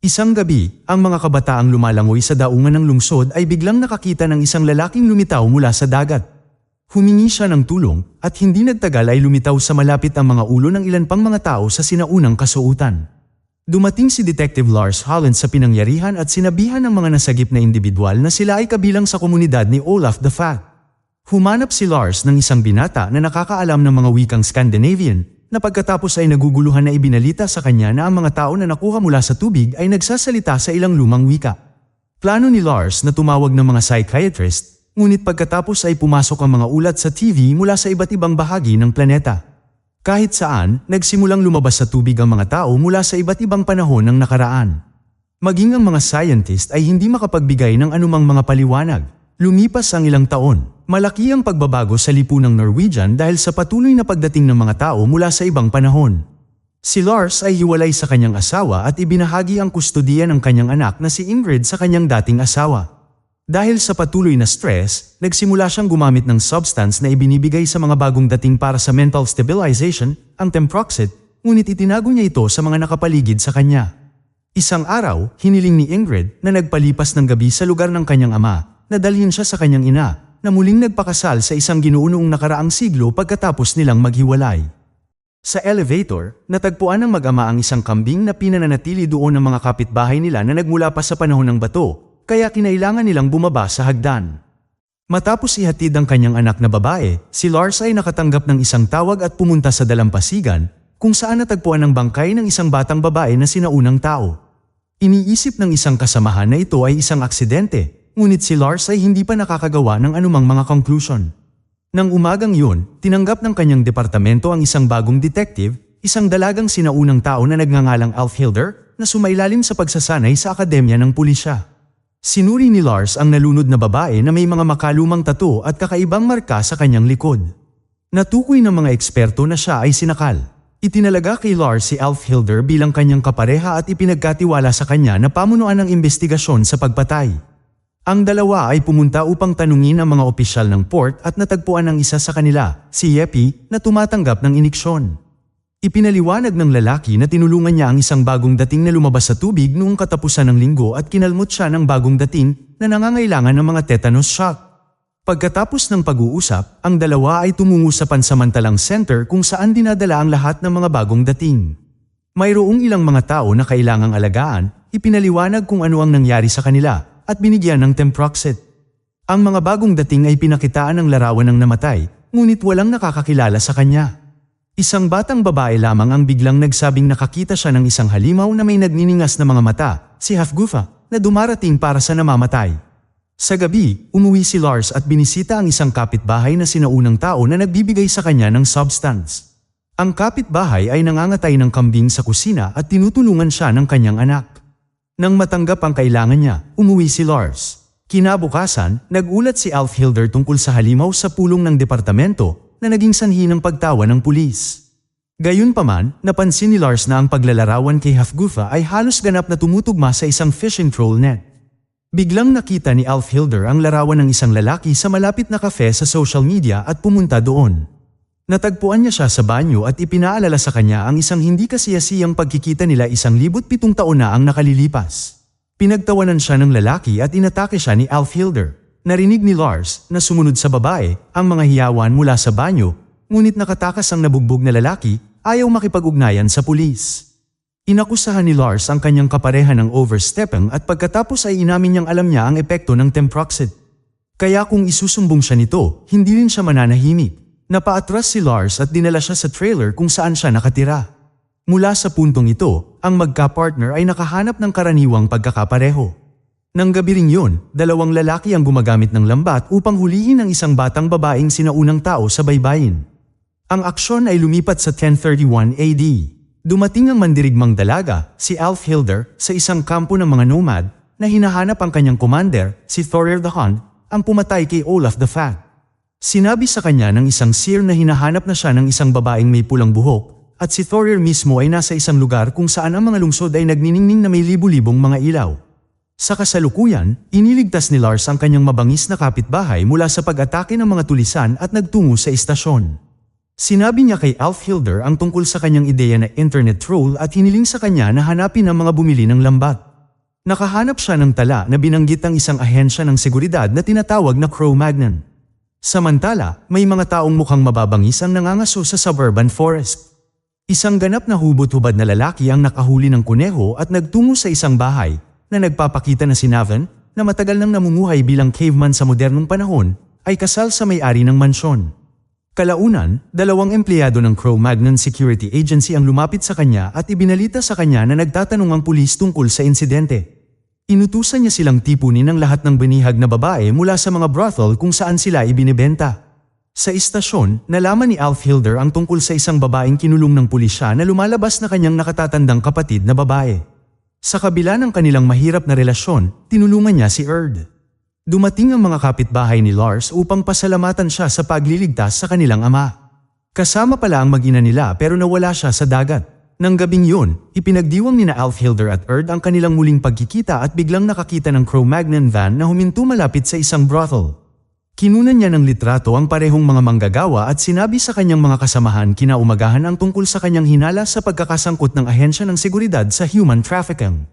Isang gabi, ang mga kabataang lumalangoy sa daungan ng lungsod ay biglang nakakita ng isang lalaking lumitaw mula sa dagat. Humingi siya ng tulong at hindi nagtagal ay lumitaw sa malapit ang mga ulo ng ilan pang mga tao sa sinaunang kasuotan. Dumating si Detective Lars Holland sa pinangyarihan at sinabihan ng mga nasagip na individual na sila ay kabilang sa komunidad ni Olaf the Fat. Humanap si Lars ng isang binata na nakakaalam ng mga wikang Scandinavian, na pagkatapos ay naguguluhan na ibinalita sa kanya na ang mga tao na nakuha mula sa tubig ay nagsasalita sa ilang lumang wika. Plano ni Lars na tumawag ng mga psychiatrist, ngunit pagkatapos ay pumasok ang mga ulat sa TV mula sa iba't ibang bahagi ng planeta. Kahit saan, nagsimulang lumabas sa tubig ang mga tao mula sa iba't ibang panahon ng nakaraan. Maging ang mga scientist ay hindi makapagbigay ng anumang mga paliwanag. Lumipas ang ilang taon. Malaki ang pagbabago sa lipunang Norwegian dahil sa patuloy na pagdating ng mga tao mula sa ibang panahon. Si Lars ay hiwalay sa kanyang asawa at ibinahagi ang kustodiya ng kanyang anak na si Ingrid sa kanyang dating asawa. Dahil sa patuloy na stress, nagsimula siyang gumamit ng substance na ibinibigay sa mga bagong dating para sa mental stabilization, ang Temproxid, ngunit itinago niya ito sa mga nakapaligid sa kanya. Isang araw, hiniling ni Ingrid na nagpalipas ng gabi sa lugar ng kanyang ama, na dalhin siya sa kanyang ina, na muling nagpakasal sa isang ginoo noong nakaraang siglo pagkatapos nilang maghiwalay. Sa elevator, natagpuan ng mag-ama ang isang kambing na pinananatili doon ng mga kapitbahay nila na nagmula pa sa panahon ng bato, kaya kinailangan nilang bumaba sa hagdan. Matapos ihatid ang kanyang anak na babae, si Lars ay nakatanggap ng isang tawag at pumunta sa dalampasigan, kung saan natagpuan ang bangkay ng isang batang babae na sinaunang tao. Iniisip ng isang kasamahan na ito ay isang aksidente, ngunit si Lars ay hindi pa nakakagawa ng anumang mga conclusion. Nang umagang yun, tinanggap ng kanyang departamento ang isang bagong detective, isang dalagang sinaunang tao na nagngangalang Alfhilder, na sumailalim sa pagsasanay sa akademya ng pulisya. Sinuri ni Lars ang nalunod na babae na may mga makalumang tattoo at kakaibang marka sa kanyang likod. Natukoy ng mga eksperto na siya ay sinakal. Itinalaga kay Lars si Alfhilder bilang kanyang kapareha at ipinagkatiwala sa kanya na pamunuan ng investigasyon sa pagpatay. Ang dalawa ay pumunta upang tanungin ang mga opisyal ng port at natagpuan ang isa sa kanila, si Yepi, na tumatanggap ng iniksyon. Ipinaliwanag ng lalaki na tinulungan niya ang isang bagong dating na lumabas sa tubig noong katapusan ng linggo at kinalmot siya ng bagong dating na nangangailangan ng mga tetanus shot. Pagkatapos ng pag-uusap, ang dalawa ay tumungo sa pansamantalang center kung saan dinadala ang lahat ng mga bagong dating. Mayroong ilang mga tao na kailangang alagaan, ipinaliwanag kung ano ang nangyari sa kanila, at binigyan ng Temproxid. Ang mga bagong dating ay pinakitaan ng larawan ng namatay, ngunit walang nakakakilala sa kanya. Isang batang babae lamang ang biglang nagsabing nakakita siya ng isang halimaw na may nagniningas na mga mata, si Hafgufa, na dumarating para sa namamatay. Sa gabi, umuwi si Lars at binisita ang isang kapitbahay na sinaunang tao na nagbibigay sa kanya ng substance. Ang kapitbahay ay nangangatay ng kambing sa kusina at tinutulungan siya ng kanyang anak. Nang matanggap ang kailangan niya, umuwi si Lars. Kinabukasan, nagulat si Alfhilder tungkol sa halimaw sa pulong ng departamento na naging sanhi ng pagtawa ng pulis. Gayunpaman, napansin ni Lars na ang paglalarawan kay Hafgufa ay halos ganap na tumutugma sa isang fishing troll net. Biglang nakita ni Alfhilder ang larawan ng isang lalaki sa malapit na kafe sa social media at pumunta doon. Natagpuan niya siya sa banyo at ipinaalala sa kanya ang isang hindi kasiyasiyang pagkikita nila 1,007 taon na ang nakalilipas. Pinagtawanan siya ng lalaki at inatake siya ni Alfhilder. Narinig ni Lars na sumunod sa babae ang mga hiyawan mula sa banyo, ngunit nakatakas ang nabugbog na lalaki, ayaw makipag-ugnayan sa pulis. Inakusahan ni Lars ang kanyang kapareha ng overstepping at pagkatapos ay inamin niyang alam niya ang epekto ng Temproxid. Kaya kung isusumbong siya nito, hindi rin siya mananahimik. Napaatras si Lars at dinala siya sa trailer kung saan siya nakatira. Mula sa puntong ito, ang magka-partner ay nakahanap ng karaniwang pagkakapareho. Nang gabi ring yun, dalawang lalaki ang gumagamit ng lambat upang hulihin ang isang batang babaeng sinaunang tao sa baybayin. Ang aksyon ay lumipat sa 1031 AD. Dumating ang mandirigmang dalaga, si Alfhilder, sa isang kampo ng mga nomad na hinahanap ang kanyang commander, si Thorir the Hunt, ang pumatay kay Olaf the Fat. Sinabi sa kanya ng isang seer na hinahanap na siya ng isang babaeng may pulang buhok, at si Thorir mismo ay nasa isang lugar kung saan ang mga lungsod ay nagniningning na may libu-libong mga ilaw. Sa kasalukuyan, iniligtas ni Lars ang kanyang mabangis na kapitbahay mula sa pag-atake ng mga tulisan at nagtungo sa istasyon. Sinabi niya kay Alfhilder ang tungkol sa kanyang ideya na internet troll at hiniling sa kanya na hanapin ang mga bumili ng lambat. Nakahanap siya ng tala na binanggit ang isang ahensya ng seguridad na tinatawag na Cro-Magnon. Samantala, may mga taong mukhang mababangis ang nangangaso sa suburban forest. Isang ganap na hubot-hubad na lalaki ang nakahuli ng kuneho at nagtungo sa isang bahay na nagpapakita na si Navan, na matagal nang namumuhay bilang caveman sa modernong panahon, ay kasal sa may-ari ng mansyon. Kalaunan, 2 empleyado ng Cro-Magnon Security Agency ang lumapit sa kanya at ibinalita sa kanya na nagtatanong ang pulis tungkol sa insidente. Inutusan niya silang tipunin ang lahat ng binihag na babae mula sa mga brothel kung saan sila ibinebenta. Sa istasyon, nalaman ni Alf Hilder ang tungkol sa isang babaeng kinulong ng pulisya na lumalabas na kanyang nakatatandang kapatid na babae. Sa kabila ng kanilang mahirap na relasyon, tinulungan niya si Erd. Dumating ang mga kapitbahay ni Lars upang pasalamatan siya sa pagliligtas sa kanilang ama. Kasama pala ang mag-ina nila pero nawala siya sa dagat. Nang gabing yun, ipinagdiwang ni na Alf Hilder at Erd ang kanilang muling pagkikita at biglang nakakita ng Cro-Magnon van na huminto malapit sa isang brothel. Kinunan niya ng litrato ang parehong mga manggagawa at sinabi sa kanyang mga kasamahan kinaumagahan ang tungkol sa kanyang hinala sa pagkakasangkot ng ahensya ng seguridad sa human trafficking.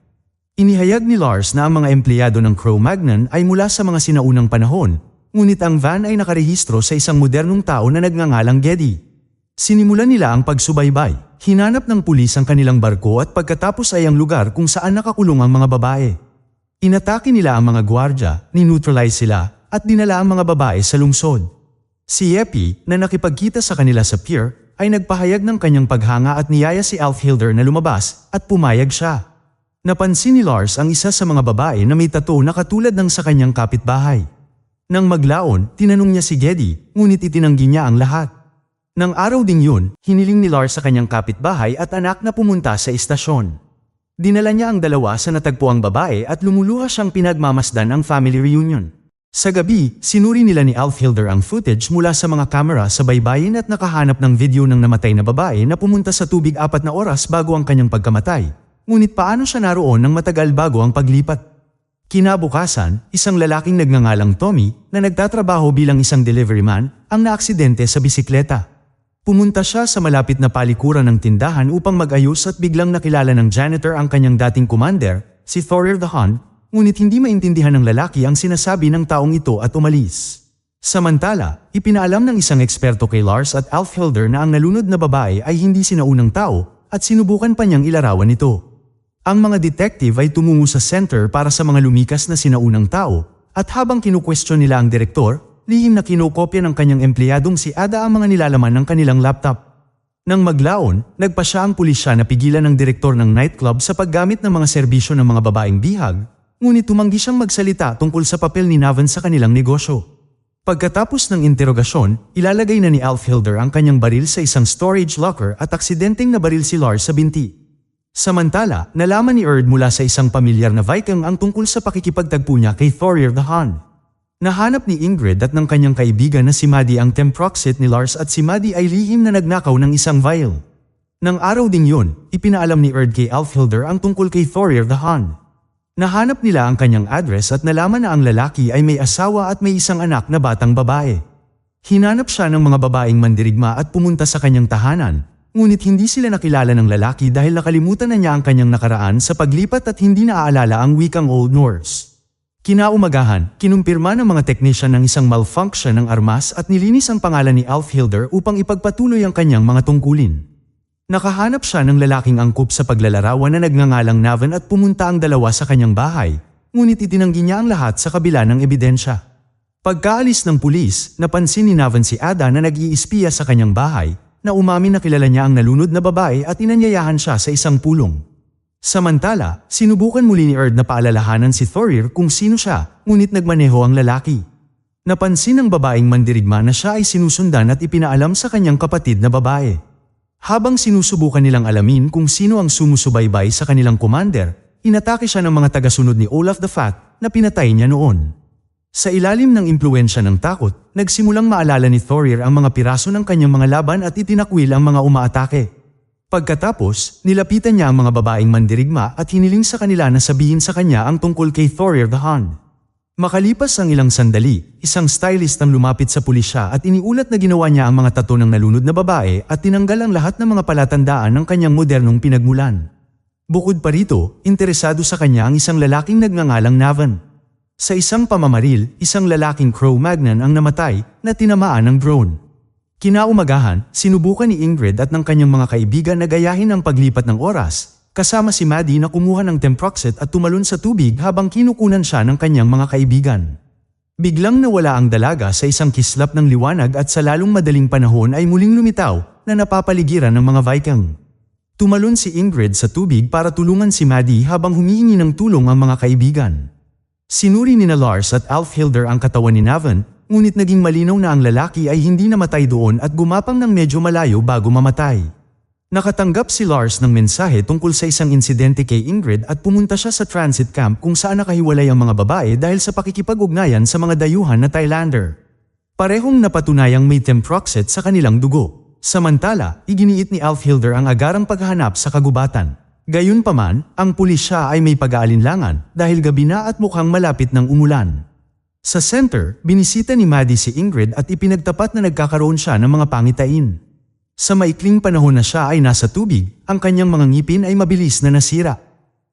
Inihayag ni Lars na ang mga empleyado ng Cro-Magnon ay mula sa mga sinaunang panahon, ngunit ang van ay nakarehistro sa isang modernong tao na nagngangalang Geddy. Sinimulan nila ang pagsubaybay, hinanap ng pulis ang kanilang barko at pagkatapos ay ang lugar kung saan nakakulong ang mga babae. Inatake nila ang mga gwardya, nineutralize sila, at dinala ang mga babae sa lungsod. Si Epi, na nakipagkita sa kanila sa pier, ay nagpahayag ng kanyang paghanga at niyaya si Alf Hilder na lumabas at pumayag siya. Napansin ni Lars ang isa sa mga babae na may tattoo na katulad ng sa kanyang kapitbahay. Nang maglaon, tinanong niya si Geddy, ngunit itinanggi niya ang lahat. Nang araw ding yun, hiniling ni Lars sa kanyang kapitbahay at anak na pumunta sa istasyon. Dinala niya ang dalawa sa natagpuang babae at lumuluha siyang pinagmamasdan ang family reunion. Sa gabi, sinuri nila ni Alf Hilder ang footage mula sa mga kamera sa baybayin at nakahanap ng video ng namatay na babae na pumunta sa tubig 4 na oras bago ang kanyang pagkamatay. Ngunit paano siya naroon ng matagal bago ang paglipat? Kinabukasan, isang lalaking nagngangalang Tommy na nagtatrabaho bilang isang delivery man ang naaksidente sa bisikleta. Pumunta siya sa malapit na palikuran ng tindahan upang mag-ayos at biglang nakilala ng janitor ang kanyang dating commander, si Thorir the Hun, ngunit hindi maintindihan ng lalaki ang sinasabi ng taong ito at umalis. Samantala, ipinaalam ng isang eksperto kay Lars at Alf Hilder na ang nalunod na babae ay hindi sinaunang tao at sinubukan pa niyang ilarawan ito. Ang mga detective ay tumungo sa center para sa mga lumikas na sinaunang tao at habang kinukwestiyon nila ang direktor, lihim na kinokopya ng kanyang empleyadong si Ada ang mga nilalaman ng kanilang laptop. Nang maglaon, nagpa siya ang pulisya na pigilan ng direktor ng nightclub sa paggamit ng mga serbisyo ng mga babaeng bihag, ngunit tumanggi siyang magsalita tungkol sa papel ni Navan sa kanilang negosyo. Pagkatapos ng interogasyon, ilalagay na ni Alf Hilder ang kanyang baril sa isang storage locker at aksidenteng nabaril si Lars sa binti. Samantala, nalaman ni Erd mula sa isang pamilyar na Viking ang tungkol sa pakikipagtagpo niya kay Thorir the Hun. Nahanap ni Ingrid at ng kanyang kaibigan na si Maddie ang temproxit ni Lars at si Maddie ay lihim na nagnakaw ng isang vial. Nang araw ding yun, ipinaalam ni Erd kay Alf Hilder ang tungkol kay Thorir the Hun. Nahanap nila ang kanyang address at nalaman na ang lalaki ay may asawa at may isang anak na batang babae. Hinanap siya ng mga babaeng mandirigma at pumunta sa kanyang tahanan, ngunit hindi sila nakilala ng lalaki dahil nakalimutan na niya ang kanyang nakaraan sa paglipat at hindi naaalala ang wikang Old Norse. Kinaumagahan, kinumpirma ng mga teknisyan ng isang malfunction ng armas at nilinis ang pangalan ni Alf Hilder upang ipagpatuloy ang kanyang mga tungkulin. Nakahanap siya ng lalaking angkop sa paglalarawan na nagngangalang Navan at pumunta ang dalawa sa kanyang bahay, ngunit itinanggi niya ang lahat sa kabila ng ebidensya. Pagkaalis ng pulis, napansin ni Navan si Ada na nag-iispiya sa kanyang bahay, na umamin na kilala niya ang nalunod na babae at inanyayahan siya sa isang pulong. Samantala, sinubukan muli ni Erd na paalalahanan si Thorir kung sino siya, ngunit nagmaneho ang lalaki. Napansin ng babaeng mandirigma na siya ay sinusundan at ipinaalam sa kanyang kapatid na babae. Habang sinusubukan nilang alamin kung sino ang sumusubaybay sa kanilang commander, inatake siya ng mga tagasunod ni Olaf the Fat na pinatay niya noon. Sa ilalim ng impluwensya ng takot, nagsimulang maalala ni Thorir ang mga piraso ng kanyang mga laban at itinakwil ang mga umaatake. Pagkatapos, nilapitan niya ang mga babaeng mandirigma at hiniling sa kanila na sabihin sa kanya ang tungkol kay Thorir the Hun. Makalipas ang ilang sandali, isang stylist ang lumapit sa pulisya at iniulat na ginawa niya ang mga tattoo ng nalunod na babae at tinanggal ang lahat ng mga palatandaan ng kanyang modernong pinagmulan. Bukod pa rito, interesado sa kanya ang isang lalaking nagngangalang Navan. Sa isang pamamaril, isang lalaking Cro-Magnon ang namatay na tinamaan ng drone. Kinaumagahan, sinubukan ni Ingrid at ng kanyang mga kaibigan na gayahin ang paglipat ng oras, kasama si Maddie na kumuha ng Temproxet at tumalon sa tubig habang kinukunan siya ng kanyang mga kaibigan. Biglang nawala ang dalaga sa isang kislap ng liwanag at sa lalong madaling panahon ay muling lumitaw na napapaligiran ng mga Viking. Tumalon si Ingrid sa tubig para tulungan si Maddie habang humihingi ng tulong ang mga kaibigan. Sinuri nina Lars at Alfhilder ang katawan ni Navan, ngunit naging malinaw na ang lalaki ay hindi namatay doon at gumapang ng medyo malayo bago mamatay. Nakatanggap si Lars ng mensahe tungkol sa isang insidente kay Ingrid at pumunta siya sa transit camp kung saan nakahiwalay ang mga babae dahil sa pakikipag-ugnayan sa mga dayuhan na Thailander. Parehong napatunayang may Temproxet sa kanilang dugo. Samantala, iginiit ni Alfhilder ang agarang paghahanap sa kagubatan. Gayunpaman, ang pulisya ay may pag-aalinlangan dahil gabi na at mukhang malapit ng umulan. Sa center, binisita ni Maddie si Ingrid at ipinagtapat na nagkakaroon siya ng mga pangitain. Sa maikling panahon na siya ay nasa tubig, ang kanyang mga ngipin ay mabilis na nasira.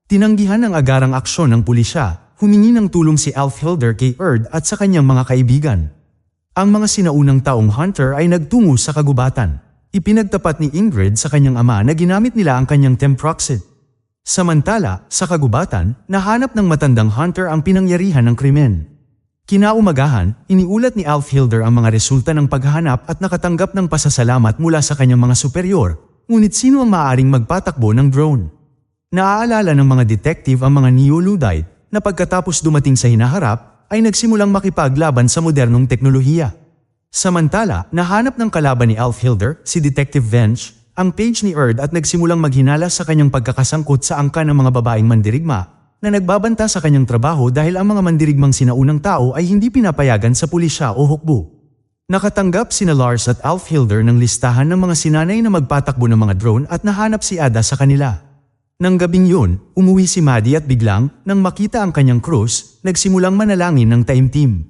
Tinanggihan ang agarang aksyon ng pulisya, humingi ng tulong si Alfhilder kay Erd at sa kanyang mga kaibigan. Ang mga sinaunang taong hunter ay nagtungo sa kagubatan. Ipinagtapat ni Ingrid sa kanyang ama na ginamit nila ang kanyang Temproxet. Samantala, sa kagubatan, nahanap ng matandang hunter ang pinangyarihan ng krimen. Kinaumagahan, iniulat ni Alfhilder ang mga resulta ng paghahanap at nakatanggap ng pasasalamat mula sa kanyang mga superior, ngunit sino ang maaaring magpatakbo ng drone? Naaalala ng mga detective ang mga Neo-Luddite na pagkatapos dumating sa hinaharap, ay nagsimulang makipaglaban sa modernong teknolohiya. Samantala, nahanap ng kalaban ni Alfhilder, si Detective Venge, ang page ni Erd at nagsimulang maghinala sa kanyang pagkakasangkot sa angka ng mga babaeng mandirigma na nagbabanta sa kanyang trabaho dahil ang mga mandirigmang sinaunang tao ay hindi pinapayagan sa pulisya o hukbo. Nakatanggap sina Lars at Alfhilder ng listahan ng mga sinanay na magpatakbo ng mga drone at nahanap si Ada sa kanila. Nang gabing yun, umuwi si Maddie at biglang, nang makita ang kanyang krus, nagsimulang manalangin ng taimtim.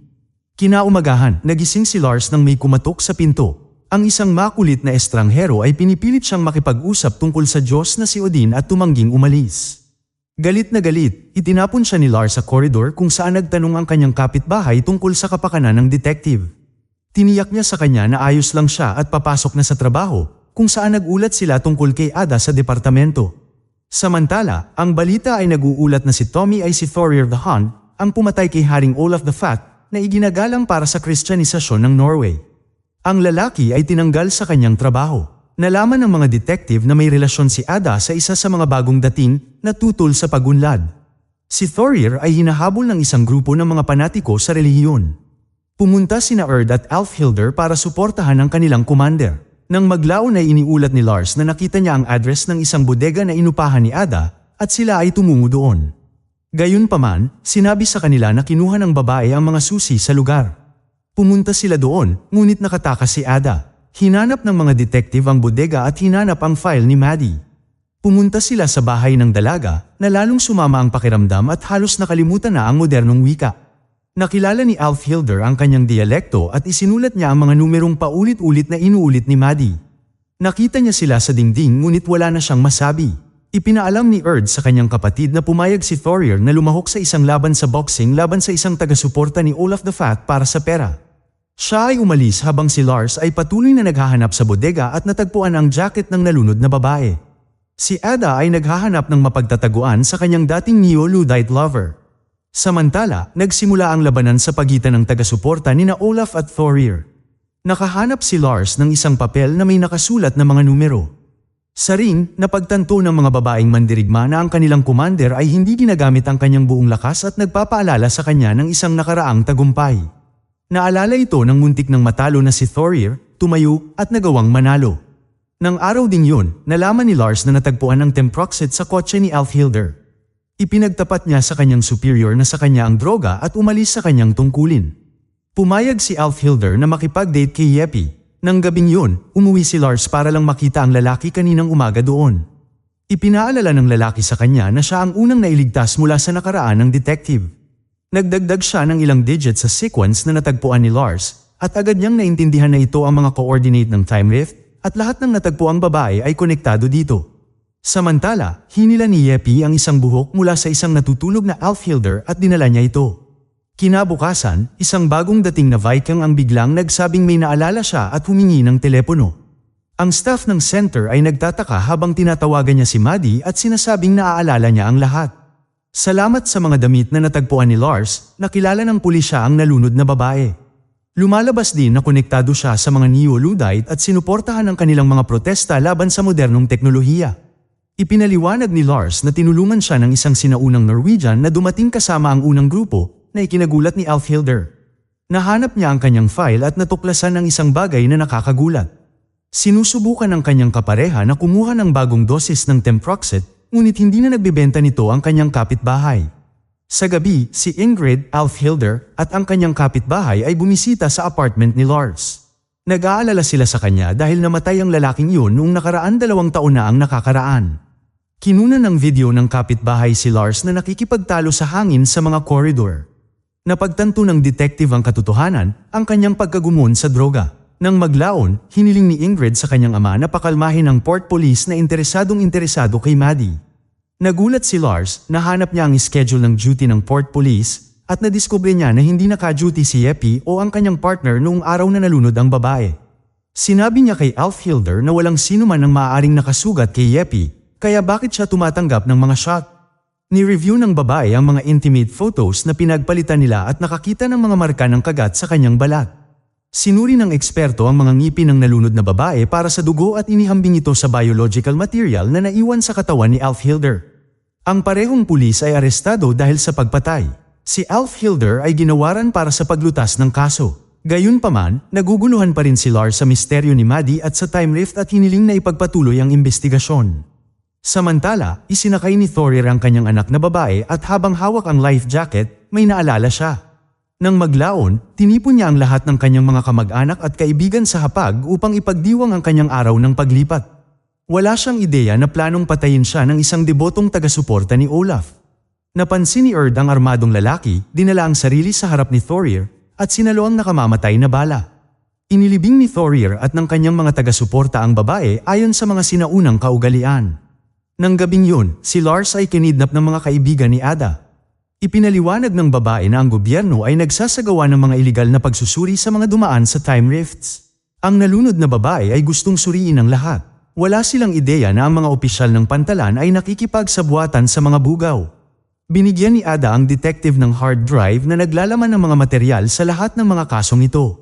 Kinaumagahan, nagising si Lars nang may kumatok sa pinto. Ang isang makulit na estranghero ay pinipilit siyang makipag-usap tungkol sa Diyos na si Odin at tumangging umalis. Galit na galit, itinapon siya ni Lars sa koridor kung saan nagtanong ang kanyang kapitbahay tungkol sa kapakanan ng detective. Tiniyak niya sa kanya na ayos lang siya at papasok na sa trabaho, kung saan nagulat sila tungkol kay Ada sa departamento. Samantala, ang balita ay naguulat na si Tommy ay si Thorir the Hun, ang pumatay kay Haring Olaf the Fat, na iginagalang para sa Kristyanisasyon ng Norway. Ang lalaki ay tinanggal sa kanyang trabaho. Nalaman ng mga detective na may relasyon si Ada sa isa sa mga bagong dating na tutol sa pagunlad. Si Thorir ay hinahabol ng isang grupo ng mga panatiko sa relihiyon. Pumunta sina Erd at Alfhilder para suportahan ang kanilang commander. Nang maglaon ay iniulat ni Lars na nakita niya ang address ng isang bodega na inupahan ni Ada at sila ay tumungo doon. Gayunpaman, sinabi sa kanila na kinuha ng babae ang mga susi sa lugar. Pumunta sila doon, ngunit nakatakas si Ada. Hinanap ng mga detective ang bodega at hinanap ang file ni Maddie. Pumunta sila sa bahay ng dalaga na lalong sumama ang pakiramdam at halos nakalimutan na ang modernong wika. Nakilala ni Alfhilder ang kanyang dialekto at isinulat niya ang mga numerong paulit-ulit na inuulit ni Maddie. Nakita niya sila sa dingding ngunit wala na siyang masabi. Ipinaalam ni Erd sa kanyang kapatid na pumayag si Thorir na lumahok sa isang laban sa boxing laban sa isang taga-suporta ni Olaf the Fat para sa pera. Siya ay umalis habang si Lars ay patuloy na naghahanap sa bodega at natagpuan ang jacket ng nalunod na babae. Si Ada ay naghahanap ng mapagtataguan sa kanyang dating Neo-Luddite lover. Samantala, nagsimula ang labanan sa pagitan ng taga-suporta nina Olaf at Thorir. Nakahanap si Lars ng isang papel na may nakasulat na mga numero. Sa ring, napagtanto ng mga babaeng mandirigma na ang kanilang commander ay hindi ginagamit ang kanyang buong lakas at nagpapaalala sa kanya ng isang nakaraang tagumpay. Naalala ito ng muntik ng matalo na si Thorir, tumayo at nagawang manalo. Nang araw ding yun, nalaman ni Lars na natagpuan ang Temproxet sa kotse ni Alfhilder. Ipinagtapat niya sa kanyang superior na sa kanya ang droga at umalis sa kanyang tungkulin. Pumayag si Alfhilder na makipag-date kay Yeppy. Nang gabing yun, umuwi si Lars para lang makita ang lalaki kaninang umaga doon. Ipinaalala ng lalaki sa kanya na siya ang unang nailigtas mula sa nakaraan ng detective. Nagdagdag siya ng ilang digits sa sequence na natagpuan ni Lars, at agad niyang naintindihan na ito ang mga coordinate ng time rift, at lahat ng natagpuang babae ay konektado dito. Samantala, hinila ni Yeppy ang isang buhok mula sa isang natutulog na Alfhilder at dinala niya ito. Kinabukasan, isang bagong dating na Viking ang biglang nagsabing may naalala siya at humingi ng telepono. Ang staff ng center ay nagtataka habang tinatawagan niya si Maddie at sinasabing naaalala niya ang lahat. Salamat sa mga damit na natagpuan ni Lars, nakilala ng pulis siya ang nalunod na babae. Lumalabas din na konektado siya sa mga Neo-Luddite at sinuportahan ang kanilang mga protesta laban sa modernong teknolohiya. Ipinaliwanag ni Lars na tinulungan siya ng isang sinaunang Norwegian na dumating kasama ang unang grupo na ikinagulat ni Alfhilder. Nahanap niya ang kanyang file at natuklasan ng isang bagay na nakakagulat. Sinusubukan ng kanyang kapareha na kumuha ng bagong dosis ng Temproxet, ngunit hindi na nagbebenta nito ang kanyang kapitbahay. Sa gabi, si Ingrid, Alfhilder at ang kanyang kapitbahay ay bumisita sa apartment ni Lars. Nag-aalala sila sa kanya dahil namatay ang lalaking yun noong nakaraan 2 taon na ang nakakaraan. Kinunan ng video ng kapitbahay si Lars na nakikipagtalo sa hangin sa mga koridor. Napagtanto ng detective ang katotohanan, ang kanyang pagkagumon sa droga. Nang maglaon, hiniling ni Ingrid sa kanyang ama na pakalmahin ang port police na interesado kay Maddie. Nagulat si Lars, nahanap niya ang schedule ng duty ng port police at nadiskubre niya na hindi naka-duty si Yeppy o ang kanyang partner noong araw na nalunod ang babae. Sinabi niya kay Alfhilder na walang sino man ang maaaring nakasugat kay Yeppy, kaya bakit siya tumatanggap ng mga shot? Ni-review ng babae ang mga intimate photos na pinagpalitan nila at nakakita ng mga marka ng kagat sa kanyang balat. Sinuri ng eksperto ang mga ngipin ng nalunod na babae para sa dugo at inihambing ito sa biological material na naiwan sa katawan ni Alfhilder. Ang parehong pulis ay arestado dahil sa pagpatay. Si Alfhilder ay ginawaran para sa paglutas ng kaso. Gayunpaman, naguguluhan pa rin si Lars sa misteryo ni Maddie at sa time rift at hiniling na ipagpatuloy ang investigasyon. Samantala, isinakay ni Thorir ang kanyang anak na babae at habang hawak ang life jacket, may naalala siya. Nang maglaon, tinipon niya ang lahat ng kanyang mga kamag-anak at kaibigan sa hapag upang ipagdiwang ang kanyang araw ng paglipat. Wala siyang ideya na planong patayin siya ng isang debotong taga-suporta ni Olaf. Napansin ni Erd ang armadong lalaki, dinala ang sarili sa harap ni Thorir at sinalo ang nakamamatay na bala. Inilibing ni Thorir at ng kanyang mga taga-suporta ang babae ayon sa mga sinaunang kaugalian. Nang gabing yun, si Lars ay kinidnap ng mga kaibigan ni Ada. Ipinaliwanag ng babae na ang gobyerno ay nagsasagawa ng mga iligal na pagsusuri sa mga dumaan sa time rifts. Ang nalunod na babae ay gustong suriin ang lahat. Wala silang ideya na ang mga opisyal ng pantalan ay nakikipagsabwatan sa mga bugaw. Binigyan ni Ada ang detective ng hard drive na naglalaman ng mga material sa lahat ng mga kasong ito.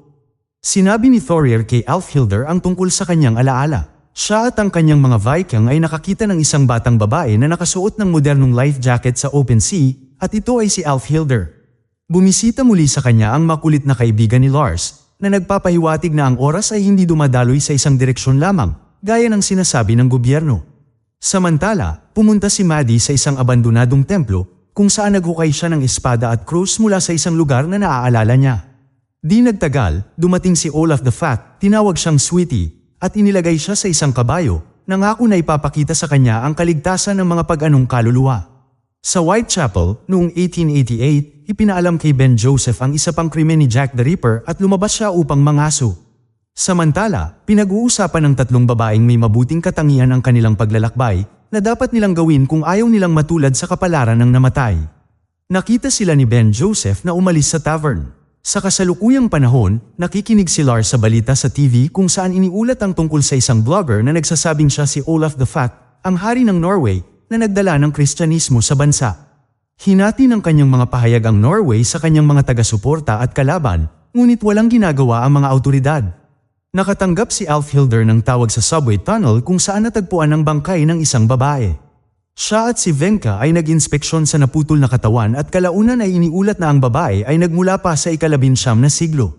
Sinabi ni Thorir kay Alfhilder ang tungkol sa kanyang alaala. Siya at ang kanyang mga Viking ay nakakita ng isang batang babae na nakasuot ng modernong life jacket sa open sea at ito ay si Alfhilder. Bumisita muli sa kanya ang makulit na kaibigan ni Lars na nagpapahiwatig na ang oras ay hindi dumadaloy sa isang direksyon lamang, gaya ng sinasabi ng gobyerno. Samantala, pumunta si Maddie sa isang abandonadong templo kung saan naghukay siya ng espada at krus mula sa isang lugar na naaalala niya. Di nagtagal, dumating si Olaf the Fat, tinawag siyang Sweetie, at inilagay siya sa isang kabayo, nangako na ipapakita sa kanya ang kaligtasan ng mga pag-anong kaluluwa. Sa Whitechapel, noong 1888, ipinaalam kay Ben Joseph ang isa pang krimen ni Jack the Ripper at lumabas siya upang mangaso. Samantala, pinag-uusapan ng 3 babaeng may mabuting katangian ang kanilang paglalakbay na dapat nilang gawin kung ayaw nilang matulad sa kapalaran ng namatay. Nakita sila ni Ben Joseph na umalis sa tavern. Sa kasalukuyang panahon, nakikinig si Lars sa balita sa TV kung saan iniulat ang tungkol sa isang blogger na nagsasabing siya si Olaf the Fat, ang hari ng Norway, na nagdala ng Kristyanismo sa bansa. Hinati ng kanyang mga pahayag ang Norway sa kanyang mga taga-suporta at kalaban, ngunit walang ginagawa ang mga awtoridad. Nakatanggap si Alfhilder ng tawag sa subway tunnel kung saan natagpuan ang bangkay ng isang babae. Siya at si Venka ay nag-inspeksyon sa naputol na katawan at kalaunan ay iniulat na ang babae ay nagmula pa sa ika-19 na siglo.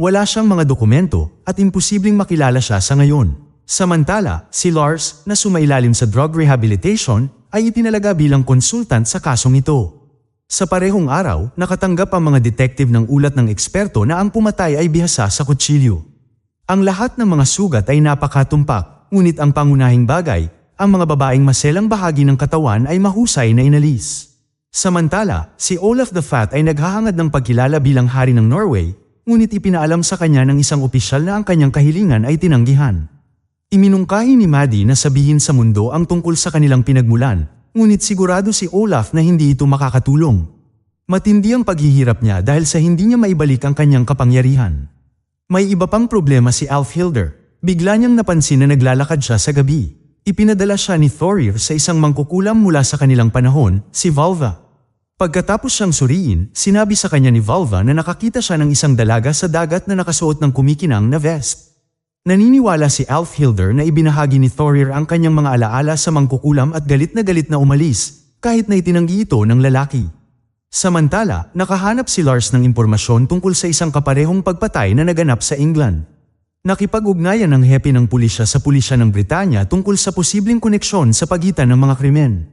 Wala siyang mga dokumento at imposibleng makilala siya sa ngayon. Samantala, si Lars, na sumailalim sa drug rehabilitation, ay itinalaga bilang konsultant sa kasong ito. Sa parehong araw, nakatanggap ang mga detective ng ulat ng eksperto na ang pumatay ay bihasa sa kutsilyo. Ang lahat ng mga sugat ay napakatumpak, ngunit ang pangunahing bagay, ang mga babaeng maselang bahagi ng katawan ay mahusay na inalis. Samantala, si Olaf the Fat ay naghahangad ng pagkilala bilang hari ng Norway, ngunit ipinaalam sa kanya ng isang opisyal na ang kanyang kahilingan ay tinanggihan. Iminungkahi ni Maddie na sabihin sa mundo ang tungkol sa kanilang pinagmulan, ngunit sigurado si Olaf na hindi ito makakatulong. Matindi ang paghihirap niya dahil sa hindi niya maibalik ang kanyang kapangyarihan. May iba pang problema si Alfhilder. Bigla niyang napansin na naglalakad siya sa gabi. Ipinadala siya ni Thorir sa isang mangkukulam mula sa kanilang panahon, si Valva. Pagkatapos siyang suriin, sinabi sa kanya ni Valva na nakakita siya ng isang dalaga sa dagat na nakasuot ng kumikinang na vest. Naniniwala si Alfhilder na ibinahagi ni Thorir ang kanyang mga alaala sa mangkukulam at galit na umalis, kahit na itinanggi ito ng lalaki. Samantala, nakahanap si Lars ng impormasyon tungkol sa isang kaparehong pagpatay na naganap sa England. Nakipag-ugnayan ng hepe ng pulisya sa pulisya ng Britanya tungkol sa posibleng koneksyon sa pagitan ng mga krimen.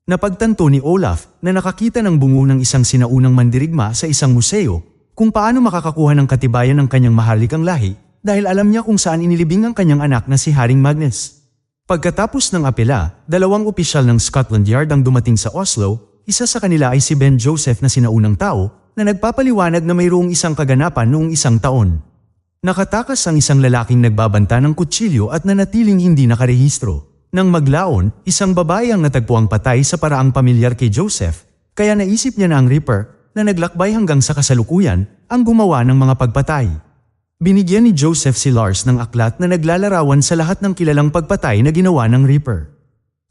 Napagtanto ni Olaf na nakakita ng bungo ng isang sinaunang mandirigma sa isang museo kung paano makakakuha ng katibayan ng kanyang maharlikang lahi dahil alam niya kung saan inilibing ang kanyang anak na si Haring Magnus. Pagkatapos ng apela, 2 opisyal ng Scotland Yard ang dumating sa Oslo. Isa sa kanila ay si Ben Joseph na sinaunang tao na nagpapaliwanag na mayroong isang kaganapan noong isang taon. Nakatakas ang isang lalaking nagbabanta ng kutsilyo at nanatiling hindi nakarehistro. Nang maglaon, isang babae ang natagpuang patay sa paraang pamilyar kay Joseph, kaya naisip niya na ang Ripper, na naglakbay hanggang sa kasalukuyan, ang gumawa ng mga pagpatay. Binigyan ni Joseph si Lars ng aklat na naglalarawan sa lahat ng kilalang pagpatay na ginawa ng Ripper.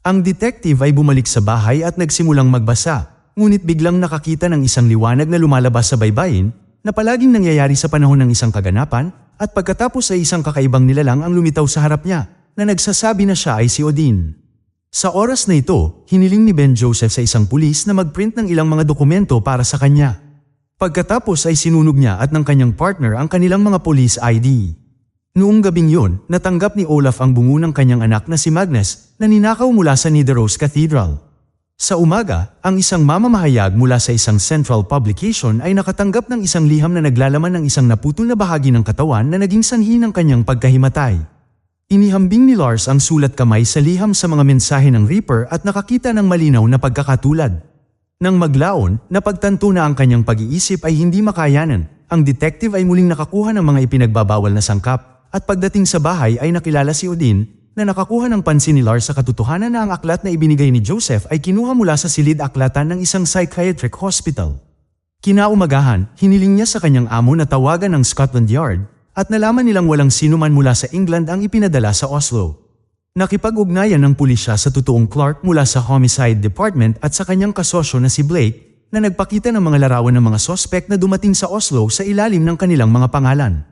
Ang detective ay bumalik sa bahay at nagsimulang magbasa, ngunit biglang nakakita ng isang liwanag na lumalabas sa baybayin, na palaging nangyayari sa panahon ng isang kaganapan, at pagkatapos ay isang kakaibang nilalang ang lumitaw sa harap niya, na nagsasabi na siya ay si Odin. Sa oras na ito, hiniling ni Ben Joseph sa isang pulis na magprint ng ilang mga dokumento para sa kanya. Pagkatapos ay sinunog niya at ng kanyang partner ang kanilang mga police ID. Noong gabing yun, natanggap ni Olaf ang bungo ng kanyang anak na si Magnus na ninakaw mula sa Nidaros Cathedral. Sa umaga, ang isang mamamahayag mula sa isang central publication ay nakatanggap ng isang liham na naglalaman ng isang naputol na bahagi ng katawan na naging sanhi ng kanyang pagkahimatay. Inihambing ni Lars ang sulat kamay sa liham sa mga mensahe ng Reaper at nakakita ng malinaw na pagkakatulad. Nang maglaon, napagtanto na ang kanyang pag-iisip ay hindi makayanan. Ang detective ay muling nakakuha ng mga ipinagbabawal na sangkap at pagdating sa bahay ay nakilala si Odin na nakakuha ng pansin ni Lars sa katotohanan na ang aklat na ibinigay ni Joseph ay kinuha mula sa silid aklatan ng isang psychiatric hospital. Kinaumagahan, hiniling niya sa kanyang amo na tawagan ng Scotland Yard at nalaman nilang walang sino man mula sa England ang ipinadala sa Oslo. Nakipag-ugnayan ng pulisya sa totoong Clark mula sa Homicide Department at sa kanyang kasosyo na si Blake na nagpakita ng mga larawan ng mga sospek na dumating sa Oslo sa ilalim ng kanilang mga pangalan.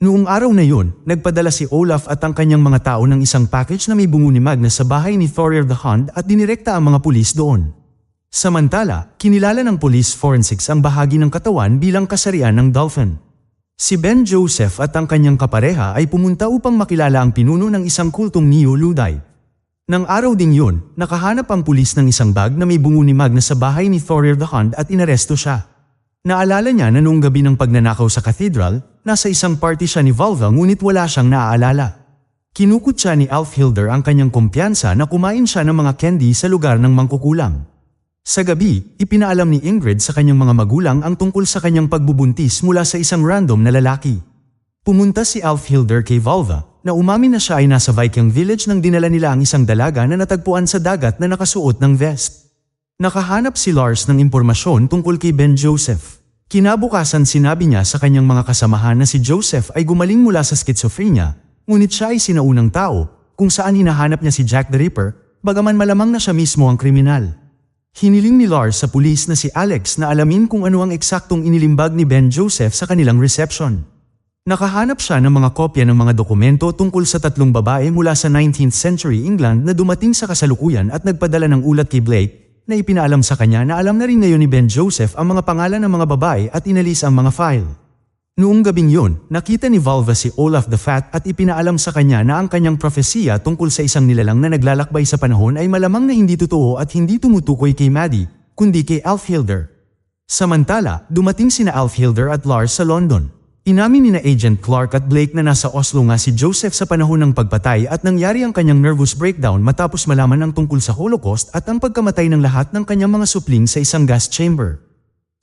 Noong araw na yun, nagpadala si Olaf at ang kanyang mga tao ng isang package na may bungo ni Magnus sa bahay ni Thorir the Hound at dinirekta ang mga pulis doon. Samantala, kinilala ng police forensics ang bahagi ng katawan bilang kasarian ng dolphin. Si Ben Joseph at ang kanyang kapareha ay pumunta upang makilala ang pinuno ng isang kultong Neo-Luddite. Nang araw ding yun, nakahanap ang pulis ng isang bag na may bungo ni Magnus sa bahay ni Thorir the Hound at inaresto siya. Naalala niya na noong gabi ng pagnanakaw sa cathedral, nasa isang party siya ni Valva ngunit wala siyang naaalala. Kinukot siya ni Alfhilder ang kanyang kumpiyansa na kumain siya ng mga candy sa lugar ng mangkukulam. Sa gabi, ipinaalam ni Ingrid sa kanyang mga magulang ang tungkol sa kanyang pagbubuntis mula sa isang random na lalaki. Pumunta si Alfhilder kay Valva na umamin na siya ay nasa Viking village nang dinala nila ang isang dalaga na natagpuan sa dagat na nakasuot ng vest. Nakahanap si Lars ng impormasyon tungkol kay Ben Joseph. Kinabukasan sinabi niya sa kanyang mga kasamahan na si Joseph ay gumaling mula sa schizophrenia, ngunit siya ay sinaunang tao kung saan hinahanap niya si Jack the Ripper, bagaman malamang na siya mismo ang kriminal. Hiniling ni Lars sa pulis na si Alex na alamin kung ano ang eksaktong inilimbag ni Ben Joseph sa kanilang reception. Nakahanap siya ng mga kopya ng mga dokumento tungkol sa 3 babae mula sa 19th century England na dumating sa kasalukuyan at nagpadala ng ulat kay Blake na ipinaalam sa kanya na alam na rin ngayon ni Ben Joseph ang mga pangalan ng mga babae at inalis ang mga file. Noong gabing yun, nakita ni Valva si Olaf the Fat at ipinaalam sa kanya na ang kanyang propesiya tungkol sa isang nilalang na naglalakbay sa panahon ay malamang na hindi totoo at hindi tumutukoy kay Maddie, kundi kay Alfhilder. Samantala, dumating sina Alfhilder at Lars sa London. Inamin ni na Agent Clark at Blake na nasa Oslo nga si Joseph sa panahon ng pagpatay at nangyari ang kanyang nervous breakdown matapos malaman ang tungkol sa Holocaust at ang pagkamatay ng lahat ng kanyang mga supling sa isang gas chamber.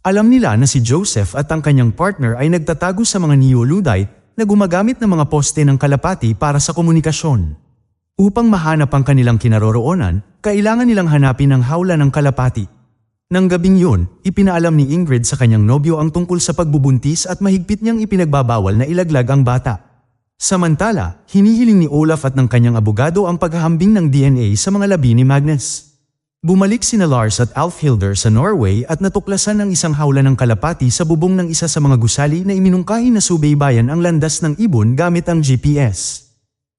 Alam nila na si Joseph at ang kanyang partner ay nagtatago sa mga Neo-Luddite na gumagamit ng mga poste ng kalapati para sa komunikasyon. Upang mahanap ang kanilang kinaroroonan, kailangan nilang hanapin ang hawla ng kalapati. Nang gabing yun, ipinaalam ni Ingrid sa kanyang nobyo ang tungkol sa pagbubuntis at mahigpit niyang ipinagbabawal na ilaglag ang bata. Samantala, hinihiling ni Olaf at ng kanyang abogado ang paghahambing ng DNA sa mga labi ni Magnus. Bumalik sina Lars at Alfhilder sa Norway at natuklasan ang isang hawla ng kalapati sa bubong ng isa sa mga gusali na iminungkahi na subaybayan ang landas ng ibon gamit ang GPS.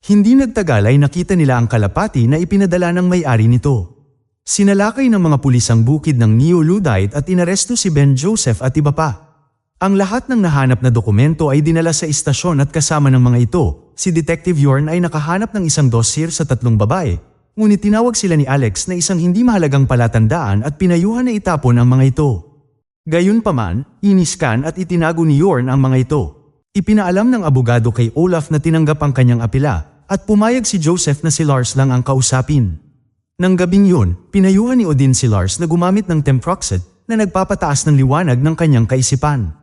Hindi nagtagal ay nakita nila ang kalapati na ipinadala ng may-ari nito. Sinalakay ng mga pulis ang bukid ng Neo-Luddite at inaresto si Ben Joseph at iba pa. Ang lahat ng nahanap na dokumento ay dinala sa istasyon at kasama ng mga ito, si Detective Yorn ay nakahanap ng isang dossier sa 3 babae, ngunit tinawag sila ni Alex na isang hindi mahalagang palatandaan at pinayuhan na itapon ang mga ito. Gayunpaman, iniskan at itinago ni Yorn ang mga ito. Ipinaalam ng abogado kay Olaf na tinanggap ang kanyang apela at pumayag si Joseph na si Lars lang ang kausapin. Nang gabing yun, pinayuhan ni Odin si Lars na gumamit ng Temproxet na nagpapataas ng liwanag ng kanyang kaisipan.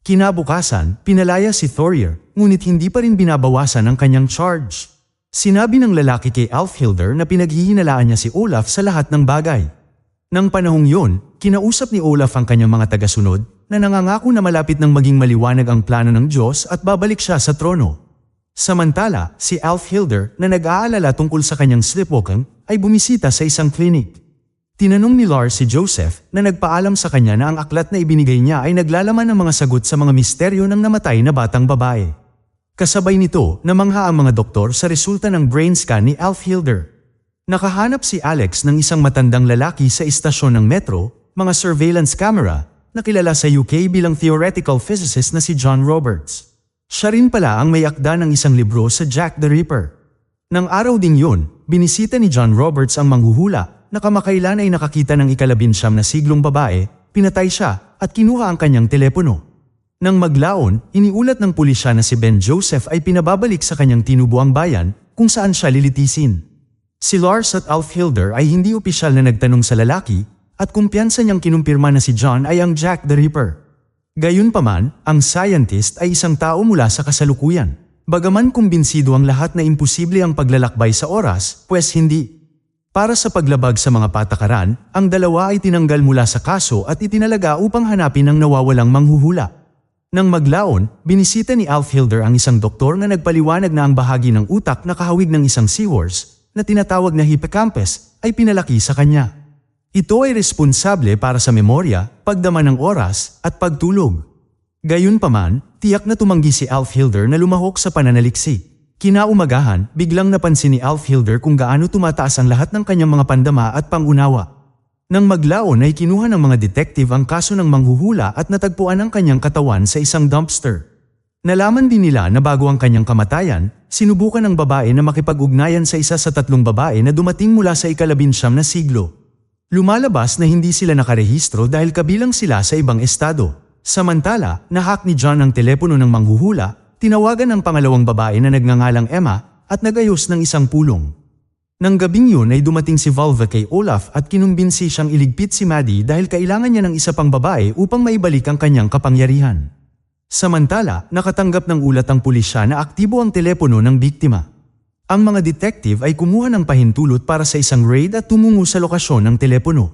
Kinabukasan, pinalaya si Thorir, ngunit hindi pa rin binabawasan ang kanyang charge. Sinabi ng lalaki kay Alfhilder na pinaghihinalaan niya si Olaf sa lahat ng bagay. Nang panahong yun, kinausap ni Olaf ang kanyang mga tagasunod na nangangako na malapit nang maging maliwanag ang plano ng Diyos at babalik siya sa trono. Samantala, si Alfhilder na nag-aalala tungkol sa kanyang sleepwalking ay bumisita sa isang klinik. Tinanong ni Lars si Joseph na nagpaalam sa kanya na ang aklat na ibinigay niya ay naglalaman ng mga sagot sa mga misteryo ng namatay na batang babae. Kasabay nito, namangha ang mga doktor sa resulta ng brain scan ni Alfhilder. Nakahanap si Alex ng isang matandang lalaki sa istasyon ng metro, mga surveillance camera, na kilala sa UK bilang theoretical physicist na si John Roberts. Siya rin pala ang may akda ng isang libro sa Jack the Ripper. Nang araw ding yun, binisita ni John Roberts ang manghuhula na kamakailan ay nakakita ng ika-19 na siglong babae, pinatay siya at kinuha ang kanyang telepono. Nang maglaon, iniulat ng pulisya na si Ben Joseph ay pinababalik sa kanyang tinubuang bayan kung saan siya lilitisin. Si Lars at Alfhilder ay hindi opisyal na nagtanong sa lalaki at kumpiyansa niyang kinumpirma na si John ay ang Jack the Ripper. Gayunpaman, ang scientist ay isang tao mula sa kasalukuyan. Bagaman kumbinsido ang lahat na imposible ang paglalakbay sa oras, pues hindi. Para sa paglabag sa mga patakaran, ang dalawa ay tinanggal mula sa kaso at itinalaga upang hanapin ang nawawalang manghuhula. Nang maglaon, binisita ni Alfhilder ang isang doktor na nagpaliwanag na ang bahagi ng utak na kahawig ng isang seahorse, na tinatawag na hippocampus, ay pinalaki sa kanya. Ito ay responsable para sa memorya, pagdama ng oras, at pagtulog. Gayunpaman, tiyak na tumanggi si Alfhilder na lumahok sa pananaliksik. Kinaumagahan, biglang napansin ni Alfhilder kung gaano tumataas ang lahat ng kanyang mga pandama at pangunawa. Nang maglaon ay kinuha ng mga detective ang kaso ng manghuhula at natagpuan ang kanyang katawan sa isang dumpster. Nalaman din nila na bago ang kanyang kamatayan, sinubukan ng babae na makipag-ugnayan sa isa sa 3 babae na dumating mula sa ika-19 na siglo. Lumalabas na hindi sila nakarehistro dahil kabilang sila sa ibang estado. Samantala, nahack ni John ang telepono ng manghuhula. Tinawagan ang pangalawang babae na nagngangalang Emma at nagayos ng isang pulong. Nang gabing yun ay dumating si Volva kay Olaf at kinumbinsi siyang iligpit si Maddie dahil kailangan niya ng isa pang babae upang maibalik ang kanyang kapangyarihan. Samantala, nakatanggap ng ulat ang pulisya na aktibo ang telepono ng biktima. Ang mga detective ay kumuha ng pahintulot para sa isang raid at tumungo sa lokasyon ng telepono.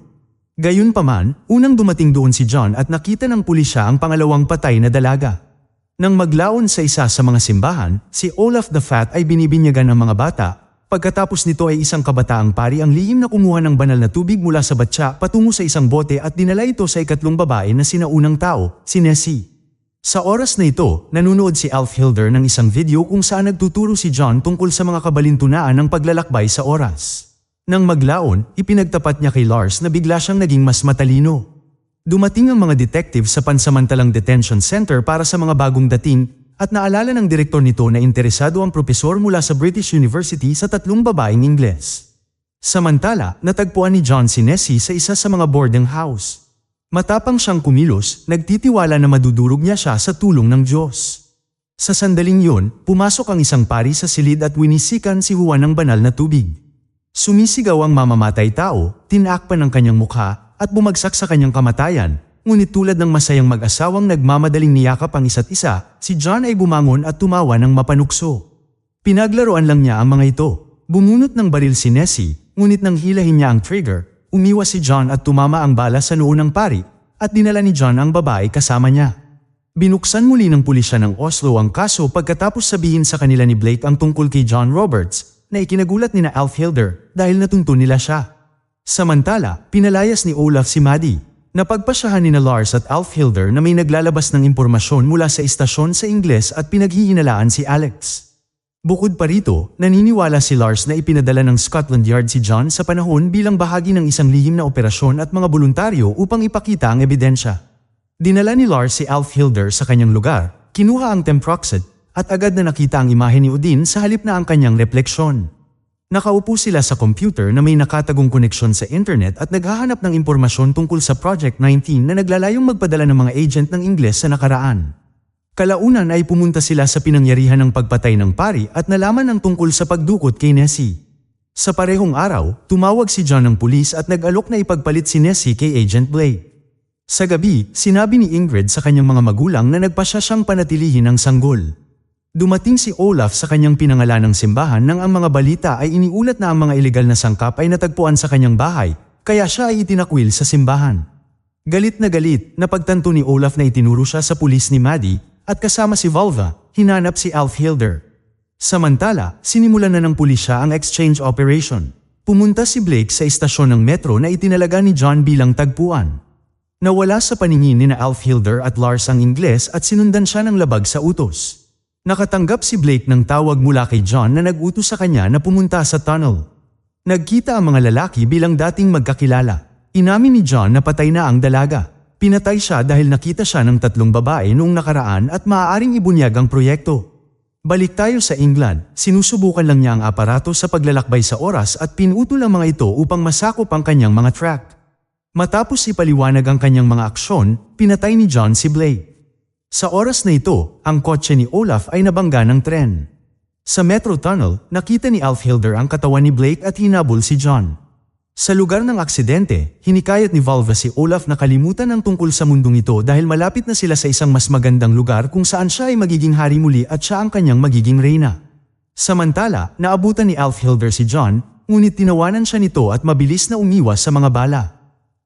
Gayunpaman, unang dumating doon si John at nakita ng pulisya ang pangalawang patay na dalaga. Nang maglaon sa isa sa mga simbahan, si Olaf the Fat ay binibinyagan ng mga bata. Pagkatapos nito ay isang kabataang pari ang lihim na kumuha ng banal na tubig mula sa batya patungo sa isang bote at dinala ito sa ikatlong babae na sinaunang tao, si Nessie. Sa oras na ito, nanunood si Alfhilder ng isang video kung saan nagtuturo si John tungkol sa mga kabalintunaan ng paglalakbay sa oras. Nang maglaon, ipinagtapat niya kay Lars na bigla siyang naging mas matalino. Dumating ang mga detective sa pansamantalang detention center para sa mga bagong dating at naalala ng direktor nito na interesado ang propesor mula sa British University sa 3 babaeng Ingles. Samantala, natagpuan ni John si Nessie sa isa sa mga boarding house. Matapang siyang kumilos, nagtitiwala na madudurog niya siya sa tulong ng Diyos. Sa sandaling yun, pumasok ang isang pari sa silid at winisikan si Juan ng banal na tubig. Sumisigaw ang mamamatay tao, tinakpan ang kanyang mukha, at bumagsak sa kanyang kamatayan, ngunit tulad ng masayang mag-asawang nagmamadaling niyakap ang isa't isa, si John ay bumangon at tumawa ng mapanukso. Pinaglaruan lang niya ang mga ito. Bumunot ng baril si Nessie, ngunit nang hilahin niya ang trigger, umiwas si John at tumama ang bala sa noo ng pari, at dinala ni John ang babae kasama niya. Binuksan muli ng pulisya ng Oslo ang kaso pagkatapos sabihin sa kanila ni Blake ang tungkol kay John Roberts, na ikinagulat ni Alf Hilder dahil natuntun nila siya. Samantala, pinalayas ni Olaf si Maddie. Napagpasyahan ni Lars at Alf Hilder na may naglalabas ng impormasyon mula sa istasyon sa Ingles at pinaghihinalaan si Alex. Bukod pa rito, naniniwala si Lars na ipinadala ng Scotland Yard si John sa panahon bilang bahagi ng isang lihim na operasyon at mga voluntaryo upang ipakita ang ebidensya. Dinala ni Lars si Alf Hilder sa kanyang lugar, kinuha ang Temproxid, at agad na nakita ang imahe ni Odin sa halip na ang kanyang refleksyon. Nakaupo sila sa computer na may nakatagong koneksyon sa internet at naghahanap ng impormasyon tungkol sa Project 19 na naglalayong magpadala ng mga agent ng Ingles sa nakaraan. Kalaunan ay pumunta sila sa pinangyarihan ng pagpatay ng pari at nalaman ang tungkol sa pagdukot kay Nessie. Sa parehong araw, tumawag si John ng pulis at nag-alok na ipagpalit si Nessie kay Agent Blake. Sa gabi, sinabi ni Ingrid sa kanyang mga magulang na nagpasya siyang panatilihin ang sanggol. Dumating si Olaf sa kanyang pinangalanang simbahan nang ang mga balita ay iniulat na ang mga ilegal na sangkap ay natagpuan sa kanyang bahay, kaya siya ay itinakwil sa simbahan. Galit, napagtanto ni Olaf na itinuro siya sa pulis ni Maddie, at kasama si Volva, hinanap si Alf Hilder. Samantala, sinimulan na ng pulisya ang exchange operation. Pumunta si Blake sa istasyon ng metro na itinalaga ni John bilang tagpuan. Nawala sa paningin ni Alf Hilder at Lars ang Ingles at sinundan siya ng labag sa utos. Nakatanggap si Blake ng tawag mula kay John na nag-utos sa kanya na pumunta sa tunnel. Nagkita ang mga lalaki bilang dating magkakilala. Inamin ni John na patay na ang dalaga. Pinatay siya dahil nakita siya ng 3 babae noong nakaraan at maaaring ibunyag ang proyekto. Balik tayo sa England, sinusubukan lang niya ang aparato sa paglalakbay sa oras at pinutol ang mga ito upang masakop ang kanyang mga track. Matapos ipaliwanag ang kanyang mga aksyon, pinatay ni John si Blake. Sa oras na ito, ang kotse ni Olaf ay nabangga ng tren. Sa Metro Tunnel, nakita ni Alf Hilder ang katawan ni Blake at hinabol si John. Sa lugar ng aksidente, hinikayat ni Volva si Olaf na kalimutan ang tungkol sa mundong ito dahil malapit na sila sa isang mas magandang lugar kung saan siya ay magiging hari muli at siya ang kanyang magiging reyna. Samantala, naabutan ni Alf Hilder si John, ngunit tinawanan siya nito at mabilis na umiwas sa mga bala.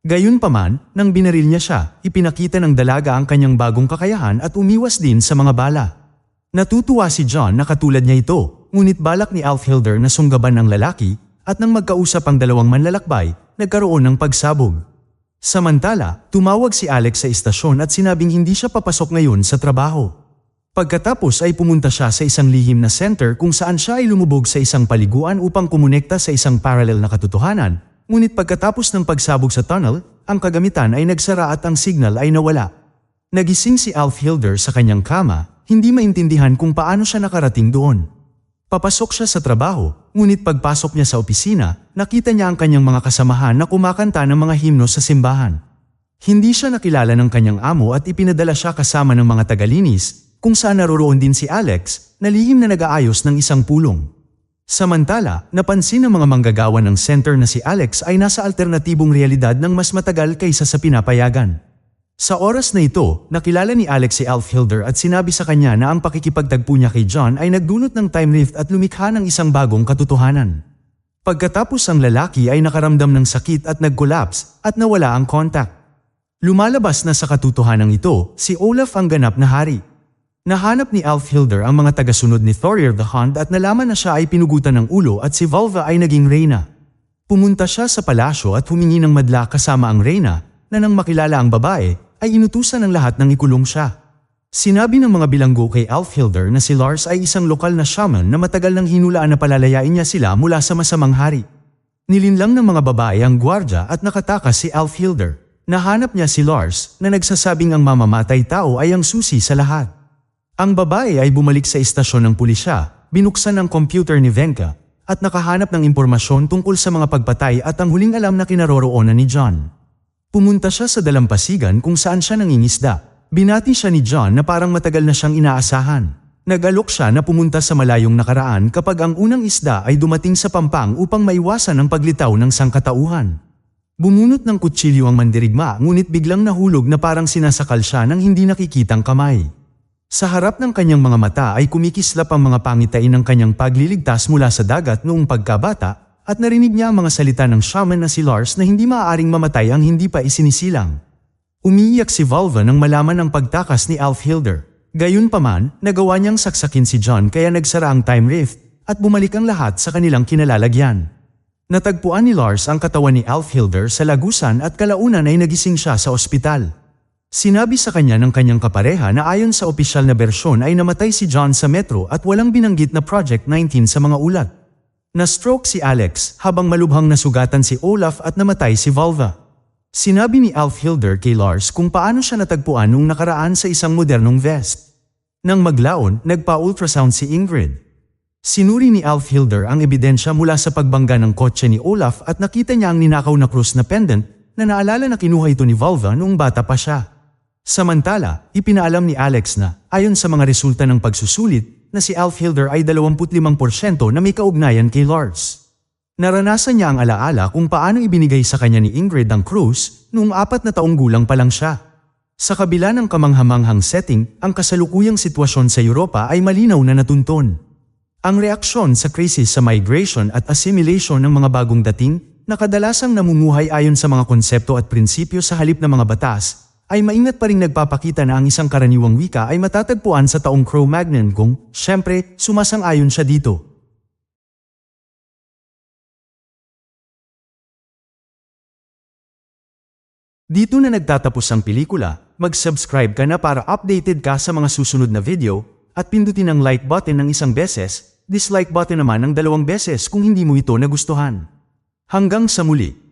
Gayunpaman, nang binaril niya siya, ipinakita ng dalaga ang kanyang bagong kakayahan at umiwas din sa mga bala. Natutuwa si John na katulad niya ito, ngunit balak ni Alf Hilder na sunggaban ang lalaki, at nang magkausap ang dalawang manlalakbay, nagkaroon ng pagsabog. Samantala, tumawag si Alex sa istasyon at sinabing hindi siya papasok ngayon sa trabaho. Pagkatapos ay pumunta siya sa isang lihim na center kung saan siya ay lumubog sa isang paliguan upang kumonekta sa isang parallel na katotohanan, ngunit pagkatapos ng pagsabog sa tunnel, ang kagamitan ay nagsara at ang signal ay nawala. Nagising si Alf Hilder sa kanyang kama, hindi maintindihan kung paano siya nakarating doon. Papasok siya sa trabaho, ngunit pagpasok niya sa opisina, nakita niya ang kanyang mga kasamahan na kumakanta ng mga himno sa simbahan. Hindi siya nakilala ng kanyang amo at ipinadala siya kasama ng mga tagalinis, kung saan naroroon din si Alex, na lihim na nag-aayos ng isang pulong. Samantala, napansin ng mga manggagawa ng center na si Alex ay nasa alternatibong realidad ng mas matagal kaysa sa pinapayagan. Sa oras na ito, nakilala ni Alex si Alf Hilder at sinabi sa kanya na ang pakikipagtagpo niya kay John ay nagdulot ng time lift at lumikha ng isang bagong katotohanan. Pagkatapos ang lalaki ay nakaramdam ng sakit at nag-collapse at nawala ang contact. Lumalabas na sa katotohanan ito, si Olaf ang ganap na hari. Nahanap ni Alf Hilder ang mga tagasunod ni Thorir the Hound at nalaman na siya ay pinugutan ng ulo at si Volva ay naging reyna. Pumunta siya sa palasyo at humingi ng madla kasama ang reyna, na nang makilala ang babae, ay inutusan ng lahat ng ikulong siya. Sinabi ng mga bilanggo kay Alf Hilder na si Lars ay isang lokal na shaman na matagal nang hinulaan na palalayain niya sila mula sa masamang hari. Nilinlang ng mga babae ang gwardya at nakatakas si Alf Hilder. Nahanap niya si Lars na nagsasabing ang mamamatay tao ay ang susi sa lahat. Ang babae ay bumalik sa istasyon ng pulisya, binuksan ang computer ni Venka, at nakahanap ng impormasyon tungkol sa mga pagpatay at ang huling alam na kinaroroonan ni John. Pumunta siya sa dalampasigan kung saan siya nangingisda. Binati siya ni John na parang matagal na siyang inaasahan. Nag-alok siya na pumunta sa malayong nakaraan kapag ang unang isda ay dumating sa pampang upang maiwasan ang paglitaw ng sangkatauhan. Bumunot ng kutsilyo ang mandirigma ngunit biglang nahulog na parang sinasakal siya ng hindi nakikitang kamay. Sa harap ng kanyang mga mata ay kumikislap ang mga pangitain ng kanyang pagliligtas mula sa dagat noong pagkabata, at narinig niya ang mga salita ng shaman na si Lars na hindi maaaring mamatay ang hindi pa isinisilang. Umiiyak si Volva nang malaman ang pagtakas ni Alfhilder. Gayunpaman, nagawa niyang saksakin si John kaya nagsara ang time rift at bumalik ang lahat sa kanilang kinalalagyan. Natagpuan ni Lars ang katawan ni Alfhilder sa lagusan at kalaunan ay nagising siya sa ospital. Sinabi sa kanya ng kanyang kapareha na ayon sa opisyal na bersyon ay namatay si John sa metro at walang binanggit na Project 19 sa mga ulat. Na-stroke si Alex habang malubhang nasugatan si Olaf at namatay si Volva. Sinabi ni Alfhilder kay Lars kung paano siya natagpuan nung nakaraan sa isang modernong vest. Nang maglaon, nagpa-ultrasound si Ingrid. Sinuri ni Alfhilder ang ebidensya mula sa pagbangga ng kotse ni Olaf at nakita niya ang ninakaw na krus na pendant na naalala na kinuha ito ni Volva noong bata pa siya. Samantala, ipinaalam ni Alex na, ayon sa mga resulta ng pagsusulit, na si Alfhilder ay 25% na may kaugnayan kay Lars. Naranasan niya ang alaala kung paano ibinigay sa kanya ni Ingrid ang krus noong 4 na taong gulang pa lang siya. Sa kabila ng kamanghamanghang setting, ang kasalukuyang sitwasyon sa Europa ay malinaw na natunton. Ang reaksyon sa krisis sa migration at assimilation ng mga bagong dating, na kadalasang namumuhay ayon sa mga konsepto at prinsipyo sa halip ng mga batas, ay maingat pa ring nagpapakita na ang isang karaniwang wika ay matatagpuan sa taong Cro-Magnon kung, syempre, sumasang-ayon siya dito. Dito na nagtatapos ang pelikula, mag-subscribe ka na para updated ka sa mga susunod na video, at pindutin ang like button ng 1 beses, dislike button naman ng 2 beses kung hindi mo ito nagustuhan. Hanggang sa muli.